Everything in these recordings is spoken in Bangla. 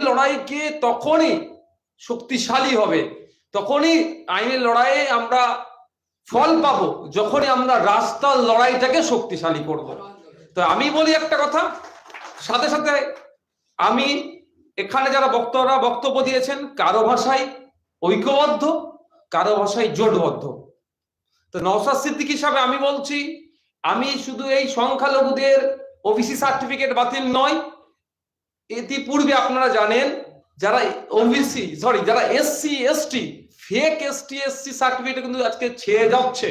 লড়াইকে তখনই শক্তিশালী হবে, তখনই আইনের লড়াইয়ে আমরা ফল পাবো যখনই আমরা রাস্তার লড়াইটাকে শক্তিশালী করব। তো আমি বলি একটা কথা, সাথে সাথে আমি এখানে যারা বক্তারা বক্তব্য দিয়েছেন কারো ভাষায় ঐক্যবদ্ধ, কারো ভাষায় জোটবদ্ধ। তো নওশাদ সিদ্দিকী হিসাবে আমি বলছি, আমি শুধু এই সংখ্যালঘুদের ওবিসি সার্টিফিকেট বাতিল নয়, ইতিপূর্বে আপনারা জানেন যারা ওবিসি যারা SC ST fake ST SC certificate কিন্তু আজকে ছেড়ে যাচ্ছে,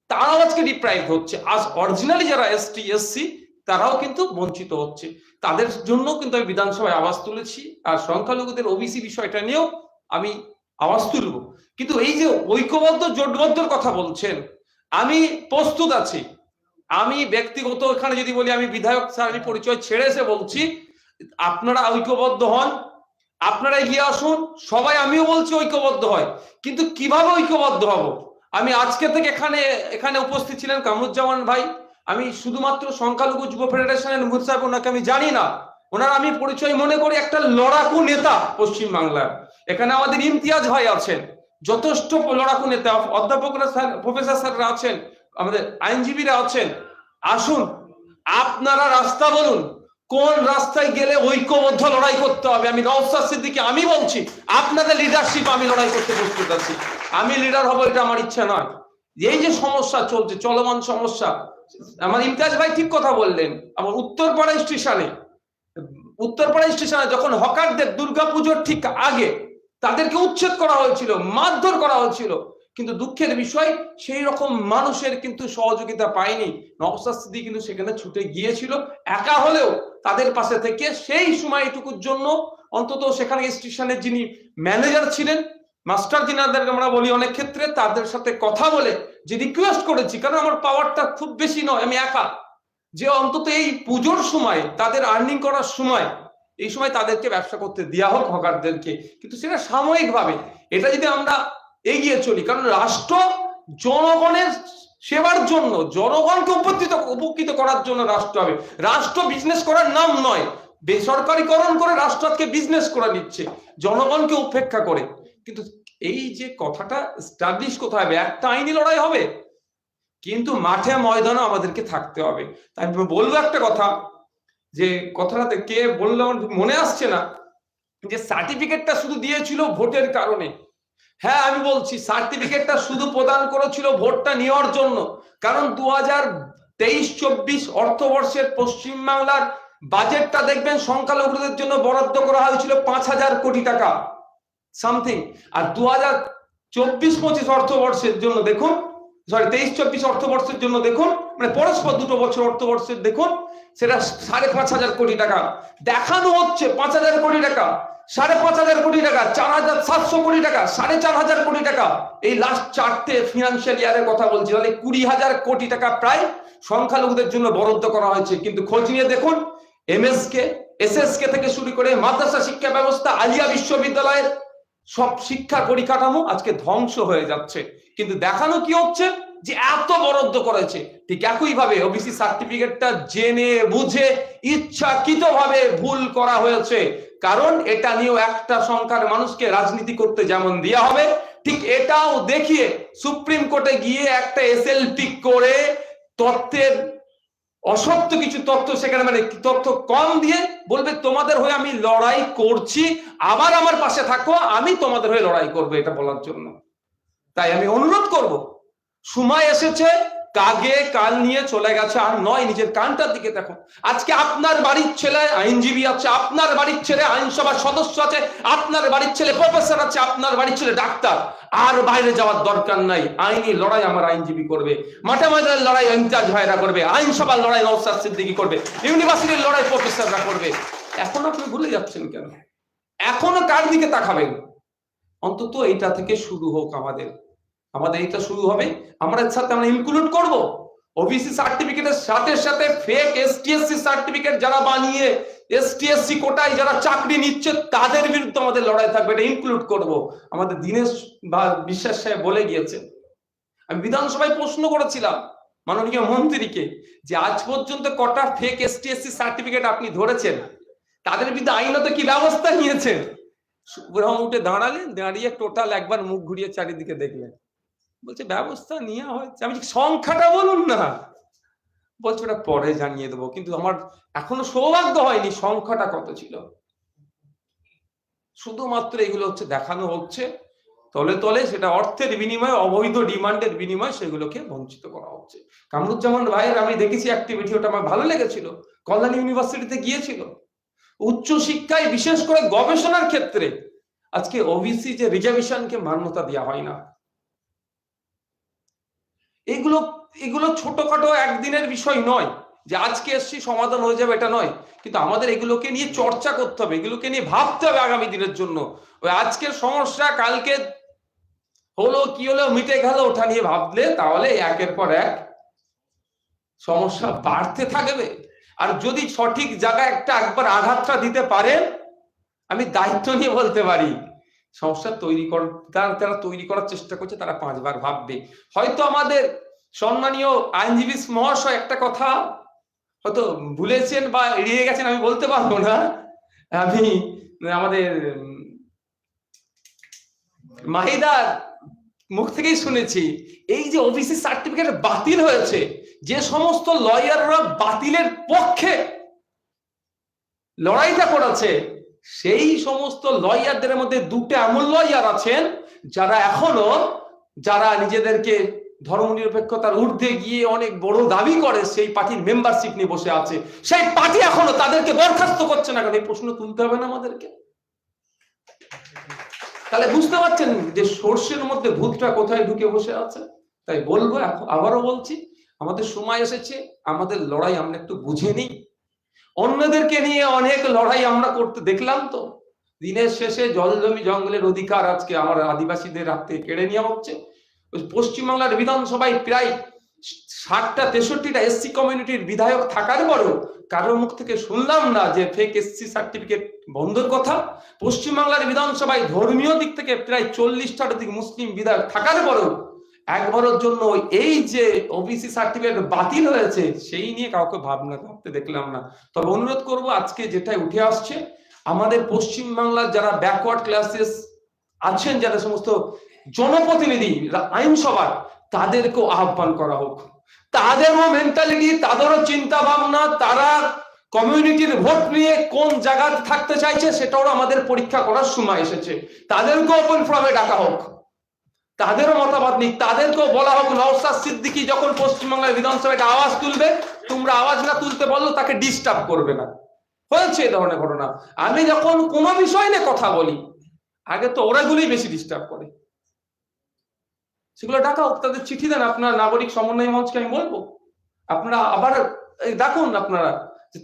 তারাও আজকে ডিপ্রাইভ হচ্ছে। আজ অরিজিনালি যারা এসটি এসসি তারাও কিন্তু বঞ্চিত হচ্ছে, তাদের জন্য কিন্তু আমি বিধানসভায় আওয়াজ তুলেছি, আর সংখ্যালঘুদের ওবিসি বিষয়টা নিয়েও আমি আওয়াজ তুলব। কিন্তু এই যে ঐক্যবদ্ধ জোটবদ্ধর কথা বলছেন, আমি প্রস্তুত আছি। আমি ব্যক্তিগত এখানে যদি বলি, আমি বিধায়ক স্যারের পরিচয় ছেড়ে এসে বলছি, আপনারা ঐক্যবদ্ধ হন, আপনারা এগিয়ে আসুন, সবাই, আমিও বলছি ঐক্যবদ্ধ হয়। কিন্তু কিভাবে ঐক্যবদ্ধ হব? আমি আজকে থেকে এখানে উপস্থিত ছিলেন কামরুজ্জামান ভাই, আমি শুধুমাত্র সংখ্যালঘু যুব ফেডারেশনের মুখর সাহেব, ওনাকে আমি জানি না, ওনার আমি পরিচয় মনে করি একটা লড়াকু নেতা পশ্চিম বাংলার। এখানে আমাদের ইমতিয়াজ ভাই আছেন, যথেষ্ট লড়াকু নেতা, অধ্যাপকরা প্রফেসর স্যাররা আছেন, আমাদের আইনজীবীরা আছেন। আসুন, আপনারা রাস্তা বলুন, কোন রাস্তায় গেলে ঐক্যবদ্ধ লড়াই করতে হবে। আমি নওশাদ সিদ্দিকী আমি বলছি, আপনাদের লিডারশিপ আমি লড়াই করতে প্রস্তুত আছি। আমি লিডার হবো এটা আমার ইচ্ছা নয়। এই যে সমস্যা চলছে, চলমান সমস্যা, আমার ইমতিয়াজ ভাই ঠিক কথা বললেন। আমার উত্তরপাড়া স্টেশনে যখন হকারদের দুর্গাপুজোর ঠিক আগে তাদেরকে উচ্ছেদ করা হয়েছিল, মারধর করা হয়েছিল, কিন্তু দুঃখের বিষয় সেই রকম মানুষের কিন্তু সহযোগিতা পায়নি। নওশাদ সিদ্দিকী কিন্তু সেখানে ছুটে গিয়েছিল, একা হলেও তাদের পাশে থেকে সেই সময়টুকুর জন্য অন্তত সেখানে স্টেশনের যিনি ম্যানেজার ছিলেন, মাস্টার যিনাদেরকে আমরা বলি অনেক ক্ষেত্রে, তাদের সাথে কথা বলে যে রিকোয়েস্ট করেছি, কারণ আমার পাওয়ারটা খুব বেশি নয়, আমি একা, যে অন্তত এই পুজোর সময় তাদের আর্নিং করার সময়, এই সময় তাদেরকে ব্যবসা করতে দেওয়া হোক হকারদেরকে, কিন্তু সেটা সাময়িকভাবে। এটা যদি আমরা এগিয়ে চলি, কারণ রাষ্ট্র জনগণের সেবার জন্য, জনগণকে উপকৃত করার জন্য রাষ্ট্র হবে। রাষ্ট্র বিজনেস করার নাম নয়, বেসরকারীকরণ করে রাষ্ট্র আজকে বিজনেস করে নিচ্ছে জনগণকে উপেক্ষা করে। কিন্তু এই যে কথাটা এস্টাবলিশ কোথায় হবে? একটা আইনি লড়াই হবে, কিন্তু মাঠে ময়দানে আমাদেরকে থাকতে হবে। তাই আমি বলবো একটা কথা, যে কথাটাতে কে বললো আমার মনে আসছে না, যে সার্টিফিকেটটা শুধু দিয়েছিল ভোটের কারণে। হ্যাঁ, আমি বলছি সার্টিফিকেটটা শুধু প্রদান করেছিল ভোটটা নেওয়ার জন্য, কারণ 2023-24 অর্থবর্ষের পশ্চিমবাংলার বাজেটটা দেখবেন সংখ্যালঘুদের জন্য বরাদ্দ করা হয়েছিল 5,000 কোটি টাকা সামথিং। আর 2024-25 অর্থবর্ষের জন্য দেখুন, 23-24 অর্থবর্ষের জন্য দেখুন, মানে পরস্পর দুটো বছর অর্থবর্ষের দেখুন, সেটা 5,500 কোটি টাকা দেখানো হচ্ছে। 5,000 কোটি টাকা, 5,500 কোটি টাকা, 4,700 কোটি টাকা, 4,500 কোটি টাকা, এই লাস্ট 4টে ফিনান্সিয়াল ইয়ারের কথা বলছি। তাহলে 20,000 কোটি টাকা প্রায় সংখ্যালঘুদের জন্য বরাদ্দ করা হয়েছে। কিন্তু খোঁজ নিয়ে দেখুন, এমএসকে এসএসকে থেকে শুরু করে মাদ্রাসা শিক্ষা ব্যবস্থা, আলিয়া বিশ্ববিদ্যালয়ের সব শিক্ষা পরিকাঠামো আজকে ধ্বংস হয়ে যাচ্ছে। কিন্তু দেখানো কি হচ্ছে, যে এত বরাদ্দ করেছে। ঠিক একইভাবে ওবিসি সার্টিফিকেটটা জেনে বুঝে ইচ্ছাকৃতভাবে ভুল করা হয়েছে, কারণ এটা নিয়েও একটা সংখ্যার মানুষকে রাজনীতি করতে যেমন দেওয়া হবে, ঠিক এটাও দেখিয়ে সুপ্রিম কোর্টে গিয়ে একটা এসএলপি করে তথ্যের অসত্য কিছু তথ্য সেখানে, মানে তথ্য কম দিয়ে বলবে তোমাদের হয়ে আমি লড়াই করছি, আবার আমার পাশে থাকো, আমি তোমাদের হয়ে লড়াই করবো, এটা বলার জন্য। তাই আমি অনুরোধ করব, সময় এসেছে, কাগে কাল নিয়ে চলে গেছে, আর নয়, নিজের কানটার দিকে দেখো। আজকে আপনার বাড়ির ছেলে আইনজীবী আছে, আপনার বাড়ির ছেলে আইনসভার সদস্য আছে, আপনার বাড়ির ছেলে প্রফেসর আছে, আপনার বাড়ির ছেলে ডাক্তার। আর বাইরে যাওয়ার দরকার নাই। আইনি লড়াই আমার আইনজীবী করবে, মাঠে ময়দানের লড়াই ইমতিয়াজ ভাইরা করবে, আইনসভার লড়াই নওশাদ সিদ্দিকী করবে, ইউনিভার্সিটির লড়াই প্রফেসররা করবে। এখন আপনি ভুলে যাচ্ছেন কেন? এখনো কার দিকে তাকাবেন? অন্তত এইটা থেকে শুরু হোক, আমাদের এটা শুরু হবে। আমরা এর সাথে আমরা ইনক্লুড করব ওবিসি সার্টিফিকেটের সাথে সাথে ফেক এসটিএসসি সার্টিফিকেট যারা বানিয়ে এসটিএসসি কোটায় যারা চাকরি নিচ্ছে, তাদের বিরুদ্ধে আমাদের লড়াই থাকবে, এটা ইনক্লুড করব। আমাদের দীনেশ বিশ্বাস সাহেব বলে গিয়েছে। আমি বিধানসভায় প্রশ্ন করেছিলাম মাননীয় মন্ত্রীকে, যে আজ পর্যন্ত কটা ফেক এসটিএসসি সার্টিফিকেট আপনি ধরেছেন? তাদের বিরুদ্ধে আইনত কি ব্যবস্থা নিয়েছেন? সুব্রহ্ম উঠে দাঁড়ালেন, দাঁড়িয়ে টোটাল একবার মুখ ঘুরিয়ে চারিদিকে দেখলেন, বলছে ব্যবস্থা নেওয়া হয়েছে। আমি সংখ্যাটা বলুন না, বলছে ওটা পরে জানিয়ে দেবো, কিন্তু আমার এখনো সৌভাগ্য হয়নি সংখ্যাটা কত ছিল। শুধুমাত্র এগুলো হচ্ছে দেখানো হচ্ছে, তলে তলে সেটা অর্থের বিনিময়ে, অবৈধ ডিমান্ডের বিনিময়ে সেগুলোকে বঞ্চিত করা হচ্ছে। কামরুজ্জামান ভাইয়ের আমি দেখেছি অ্যাক্টিভিটি, ওটা আমার ভালো লেগেছিল। কল্যাণ ইউনিভার্সিটিতে গিয়েছিল, উচ্চ শিক্ষায় বিশেষ করে গবেষণার ক্ষেত্রে আজকে ওবিসি যে রিজার্ভেশনকে মান্যতা দেওয়া হয় না, এগুলো এগুলো ছোটখাটো একদিনের বিষয় নয় যে আজকে এসছি সমাধান হয়ে যাবে, এটা নয়। কিন্তু আমাদের এগুলোকে নিয়ে চর্চা করতে হবে, এগুলোকে নিয়ে ভাবতে হবে আগামী দিনের জন্য। ওই আজকের সমস্যা কালকে হলো কি হলো মিটে গেল ওটা নিয়ে ভাবলে তাহলে একের পর এক সমস্যা বাড়তে থাকবে। আর যদি সঠিক জায়গায় একবার আঘাতটা দিতে পারেন, আমি দায়িত্ব নিয়ে বলতে পারি সমস্যা তৈরি তারা তৈরি করার চেষ্টা করছে, তারা 5 বার ভাববে। হয়তো আমাদের সম্মানীয় আইনজীবী মহাশয় একটা কথা হয়তো ভুলেছেন বা এড়িয়ে গেছেন, আমি বলতে পারবো না। আমি আমাদের মাহিদার মুখ থেকেই শুনেছি, এই যে ওবিসি সার্টিফিকেট বাতিল হয়েছে, যে সমস্ত লয়াররা বাতিলের পক্ষে লড়াইটা করেছে, সেই সমস্ত লয়ারদের মধ্যে 2টা এমন লয়ার আছেন যারা এখনো, যারা নিজেদেরকে ধর্মনিরপেক্ষতার ঊর্ধ্বে গিয়ে অনেক বড় দাবি করে, সেই পার্টির মেম্বারশিপ নিয়ে বসে আছে। সেই পার্টি এখনো তাদেরকে বরখাস্ত করছে না কেন? এই প্রশ্ন তুলতে হবে না আমাদেরকে? তাহলে বুঝতে পারছেন যে সর্ষের মধ্যে ভূতটা কোথায় ঢুকে বসে আছে। তাই বলবো, আবারও বলছি, আমাদের সময় এসেছে, আমাদের লড়াই আমরা একটু বুঝে নিই। অন্যদেরকে নিয়ে অনেক লড়াই আমরা করতে দেখলাম, তো দিনের শেষে জল জমি জঙ্গলের অধিকার আজকে আমার আদিবাসীদের হাত থেকে কেড়ে নেওয়া হচ্ছে। পশ্চিমবাংলার বিধানসভায় প্রায় 60টা 63টা এসসি কমিউনিটির বিধায়ক থাকার পরেও কারোর মুখ থেকে শুনলাম না যে ফেক এসসি সার্টিফিকেট বন্ধের কথা। পশ্চিমবাংলার বিধানসভায় ধর্মীয় দিক থেকে প্রায় 40টার দিক মুসলিম বিধায়ক থাকার পরেও একবারের জন্য এই যে ওবিসি সার্টিফিকেট বাতিল হয়েছে সেই নিয়ে কাউকে ভাবতে দেখলাম না। তবে অনুরোধ করব, আজকে যেটা উঠে আসছে, আমাদের পশ্চিমবাংলার যারা ব্যাকওয়ার্ড ক্লাসেস আছেন, যারা সমস্ত জনপ্রতিনিধি আইনসভার, তাদেরকেও আহ্বান করা হোক। তাদেরও মেন্টালিটি, তাদেরও চিন্তা ভাবনা, তারা কমিউনিটির ভোট নিয়ে কোন জায়গায় থাকতে চাইছে সেটাও আমাদের পরীক্ষা করার সময় এসেছে। তাদেরকেও ওপেন ফোরামে ডাকা হোক, তাদেরও মতামত নিক, তাদেরকেও বলা হোক নওশাদ সিদ্দিকী যখন পশ্চিমবাংলার বিধানসভায় আওয়াজ তুলবে, তোমরা আওয়াজ না তুলতে বললো তাকে ডিস্টার্ব করবে না। হয়েছে এই ধরনের ঘটনা। আমি যখন কোনো বিষয় নিয়ে কথা বলি, আগে তো ওরাগুলোই বেশি ডিস্টার্ব করে, সেগুলো ডাকা হোক, তাদের চিঠি দেন। আপনার নাগরিক সমন্বয় মঞ্চকে আমি বলবো, আপনারা আবার ডাকুন, আপনারা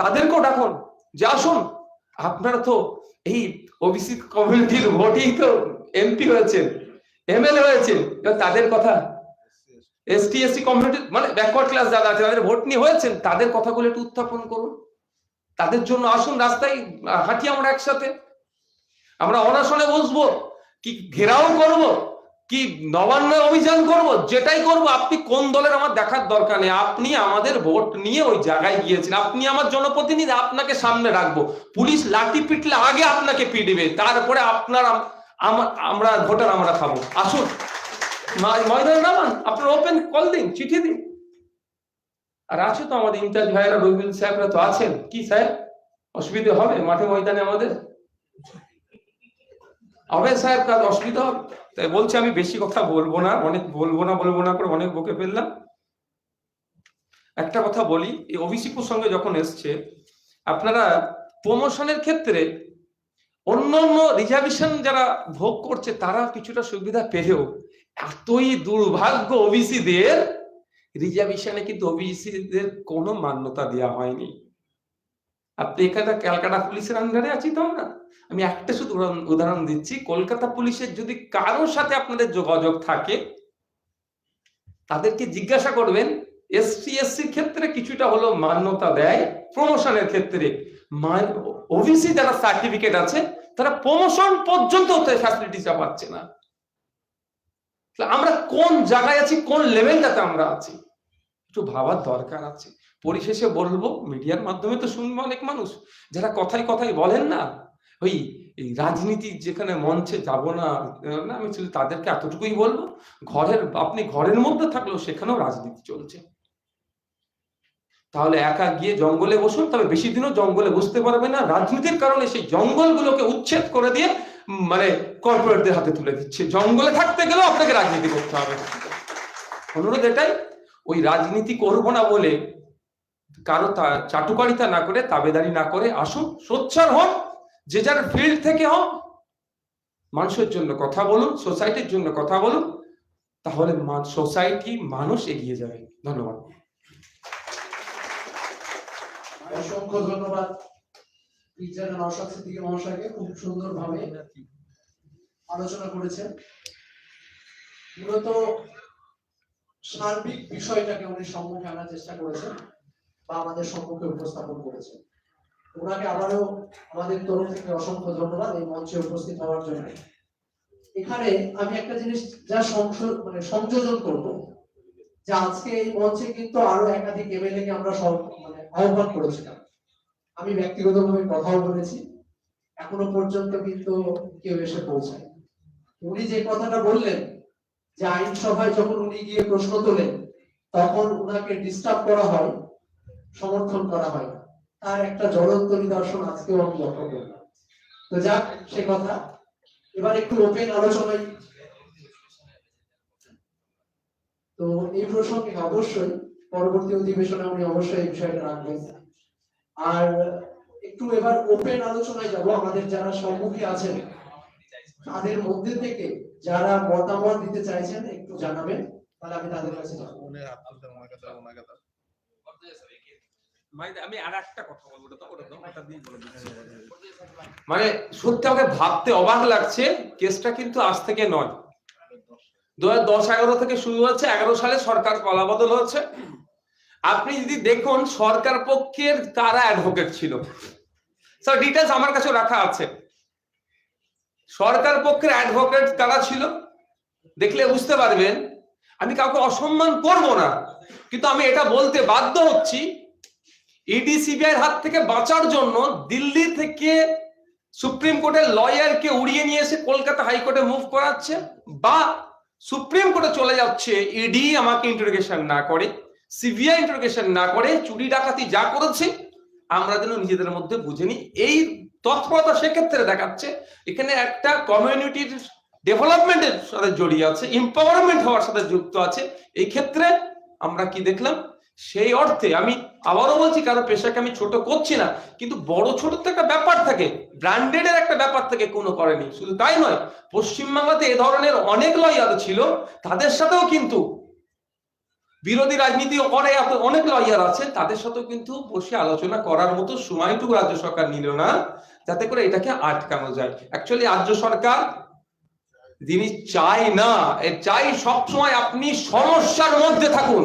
তাদেরকেও ডাকুন যে আসুন, আপনারা তো এই ওবিসি কমিউনিটির ভোটেই তো এমপি হয়েছেন, এমএলএ হয়েছেন, তাদের কথা, এসটি এসসি কমিউনিটি মানে ব্যাকওয়ার্ড ক্লাস যারা আছে তাদের ভোট নিয়ে হয়েছেন, তাদের কথাগুলো একটু উত্থাপন করুন। তাদের জন্য আসুন, রাস্তায় হাঁটি আমরা একসাথে, আমরা অনশনে বসবো, কি ঘেরাও করব, কি নবান্ন অভিযান করব, যেটাই করব। আপনি কোন দলের আমার দেখার দরকার নেই, আপনি আমাদের ভোট নিয়ে ওই জায়গায় গিয়েছেন, আপনি আমার জনপ্রতিনিধি, আপনাকে সামনে রাখবো। পুলিশ লাঠি পিটলে আগে আপনাকে পিটবে, তারপরে আমরা ভোটার আমরা খাবো। আসুন ময়দানে নামান, আপনার ওপেন কল দিন, চিঠি দিন। আর আছে তো আমাদের ইমতাজ ভাইরা, রবিউল সাহেবরা তো আছেন, কি সাহেব অসুবিধা হবে মাঠে ময়দানে? আমাদের হবে সাহেব, কাজ অসুবিধা হবে? তাই বলছি আমি বেশি কথা বলবো না, অনেক বলবো না করে অনেক বকে ফেললাম। একটা কথা বলি, এই ওবিসি প্রসঙ্গে যখন এসছে, আপনারা প্রমোশনের ক্ষেত্রে অন্যান্য রিজার্ভেশন যারা ভোগ করছে তারা কিছুটা সুবিধা পেলেও এতই দুর্ভাগ্য ওবিসিদের, রিজার্ভেশনে কিন্তু ওবিসিদের কোনো মান্যতা দেওয়া হয়নি। আপনি এখানে ক্যালকাটা পুলিশের আন্ডারে আছি তো আমরা, আমি একটা শুধু উদাহরণ দিচ্ছি, কলকাতা পুলিশের যদি কারোর সাথে আপনাদের যোগাযোগ থাকে, তাদেরকে জিজ্ঞাসা করবেন, এসটি এসসির ক্ষেত্রে কিছুটা হলো মান্যতা দেয়, প্রমোশনের ক্ষেত্রে ওবিসি যারা সার্টিফিকেট আছে তারা প্রমোশন পর্যন্ত ফ্যাসিলিটিটা পাচ্ছে না। আমরা কোন জায়গায় আছি, কোন লেভেলটাতে আমরা আছি, একটু ভাবার দরকার আছে। পরিশেষে বলবো, মিডিয়ার মাধ্যমে তো শুনবো অনেক মানুষ যারা কথায় কথায় বলেন না, ওই এই রাজনীতি যেখানে মঞ্চে যাব না, আমি শুধু তাদেরকে এতটুকুই বলবো, আপনি ঘরের মধ্যে থাকলেও সেখানেও রাজনীতি চলছে। তাহলে একা গিয়ে জঙ্গলে বসুন, তবে বেশি দিনও জঙ্গলে বসতে পারবে না। রাজনীতির কারণে সেই জঙ্গলগুলোকে উচ্ছেদ করে দিয়ে মানে কর্পোরেটদের হাতে তুলে দিচ্ছে। জঙ্গলে থাকতে গেলেও আপনাকে রাজনীতি করতে হবে। অনুরোধ এটাই, ওই রাজনীতি করবো না বলে কারো চাটুকারিতা না করে, তাবেদারি না করে আসুন, সোচ্চার হন, যে যার ফিল্ড থেকে হন, মানুষের জন্য কথা বলুন, সোসাইটির জন্য কথা বলুন, তাহলে সোসাইটি, মানুষ এগিয়ে যাবে। ধন্যবাদ। অসংখ্য ধন্যবাদ পীরজাদা নওশাদ সিদ্দিকী মহাশয়কে, খুব সুন্দরভাবে আলোচনা করেছেন। মূলত সার্বিক বিষয়টাকে উনি সম্মুখে আনার চেষ্টা করেছেন বা আমাদের সম্মুখে উপস্থাপন করেছেন। ওনাকে আবারও আমাদের তরফ থেকে অসংখ্য ধন্যবাদ এই মঞ্চে উপস্থিত হওয়ার জন্য। এখানে আমি একটা জিনিস যা সংযোজন করব, যে আজকে এই মঞ্চে কিন্তু আরো একাধিক এমএলএ কে আমরা আহ্বান করেছিলাম। আমি ব্যক্তিগতভাবে কথাও বলেছি, এখনো পর্যন্ত কিন্তু কেউ এসে পৌঁছায়। উনি যে কথাটা বললেন যে আইনসভায় যখন উনি গিয়ে প্রশ্ন তোলেন তখন উনাকে ডিস্টার্ব করা হয়, সমর্থন করা হয় না, তার একটা জ্বলন্ত নিদর্শন আজকেও আমি লক্ষ্য করলাম। তো যাক, সে কথা এবার একটু ওপেন আলোচনায়। তো এই প্রসঙ্গে অবশ্যই পরবর্তী অধিবেশনে উনি অবশ্যই এই বিষয়টা রাখবেন। আর একটু এবার ওপেন আলোচনায় যাব। আমাদের যারা সম্মুখে আছেন তাদের মধ্যে থেকে যারা মতামত দিতে চাইছেন একটু জানাবেন, তাহলে আমি তাদের কাছে যাব। আমি আর একটা কথা বলবো, মানে সত্যি আমাকে ভাবতে অবাক লাগছে, কেসটা কিন্তু আজ থেকে নয়, 2010-11 থেকে শুরু হচ্ছে। 11 সালে সরকার পালাবদল হয়েছে। আপনি যদি দেখুন সরকার পক্ষের কারা অ্যাডভোকেট ছিল, স্যার ডিটেলস আমার কাছে রাখা আছে। সরকার পক্ষের অ্যাডভোকেট কারা ছিল দেখলে বুঝতে পারবেন। আমি কাউকে অসম্মান করব না, কিন্তু আমি এটা বলতে বাধ্য হচ্ছি, ইডি সিবিআই হাত থেকে বাঁচার জন্য দিল্লি থেকে সুপ্রিম কোর্টের লয়ারকে উড়িয়ে নিয়ে এসে কলকাতা হাইকোর্টে মুভ করাচ্ছে, বা সুপ্রিম কোর্টে চলে যাচ্ছে ইডি আমাকে ইন্টারোগেশন না করে, সিবিআই ইন্টারোগেশন না করে, চুরি ডাকাতি যা করেছে আমরা যেন নিজেদের মধ্যে বুঝে নিই। এই তৎপরতা সেক্ষেত্রে দেখাচ্ছে এখানে একটা কমিউনিটির ডেভেলপমেন্টের সাথে জড়িয়ে আছে, এম্পাওয়ারমেন্ট হওয়ার সাথে যুক্ত আছে। এই ক্ষেত্রে আমরা কি দেখলাম, সেই অর্থে আমি আবারও বলছি, কারো পেশাকে আমি ছোট করছি না, কিন্তু বড় ছোট তো একটা ব্যাপার থাকে, ব্র্যান্ডেড এর একটা ব্যাপার থেকে কোনো করেনি। শুধু তাই নয়, পশ্চিমবাংলাতে এ ধরনের অনেক লয়ার ছিল, তাদের সাথেও কিন্তু বিরোধী রাজনীতি করে অনেক লয়ার আছে, তাদের সাথেও কিন্তু বসে আলোচনা করার মতো সময়টুকু রাজ্য সরকার নিল না, যাতে করে এটাকে আটকানো যায়। অ্যাকচুয়ালি রাজ্য সরকার যিনি চায় না, চাই সবসময় আপনি সমস্যার মধ্যে থাকুন,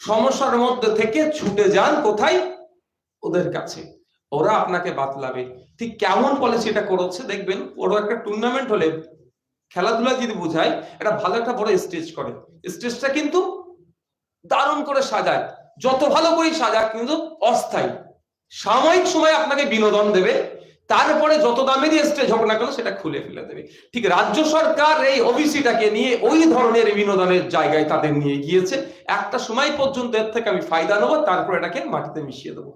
সমস্যার মধ্যে থেকে ছুটে যান কোথায়, ওদের কাছে, ওরা আপনাকে বাতলাবে। ঠিক কেমন পলিসি এটা করেছে দেখবেন, ওরা একটা টুর্নামেন্ট হলে, খেলাধুলা যদি বোঝায়, এটা ভালো একটা বড় স্টেজ করে, স্টেজটা কিন্তু দারুণ করে সাজায়, যত ভালো করে সাজায় কিন্তু অস্থায়ী, সাময়িক সময় আপনাকে বিনোদন দেবে, তারপরে যত দামে দিয়ে স্টেজ হোক না কেন সেটা খুলে ফেলে দেবে। ঠিক রাজ্য সরকার এই ওবিসিটাকে নিয়ে ওই ধরনের বিনোদনের জায়গায় তাদের নিয়ে গিয়েছে। একটা সময় পর্যন্ত এর থেকে আমি ফায়দা নেবো, তারপর এটাকে মাটিতে মিশিয়ে দেবো।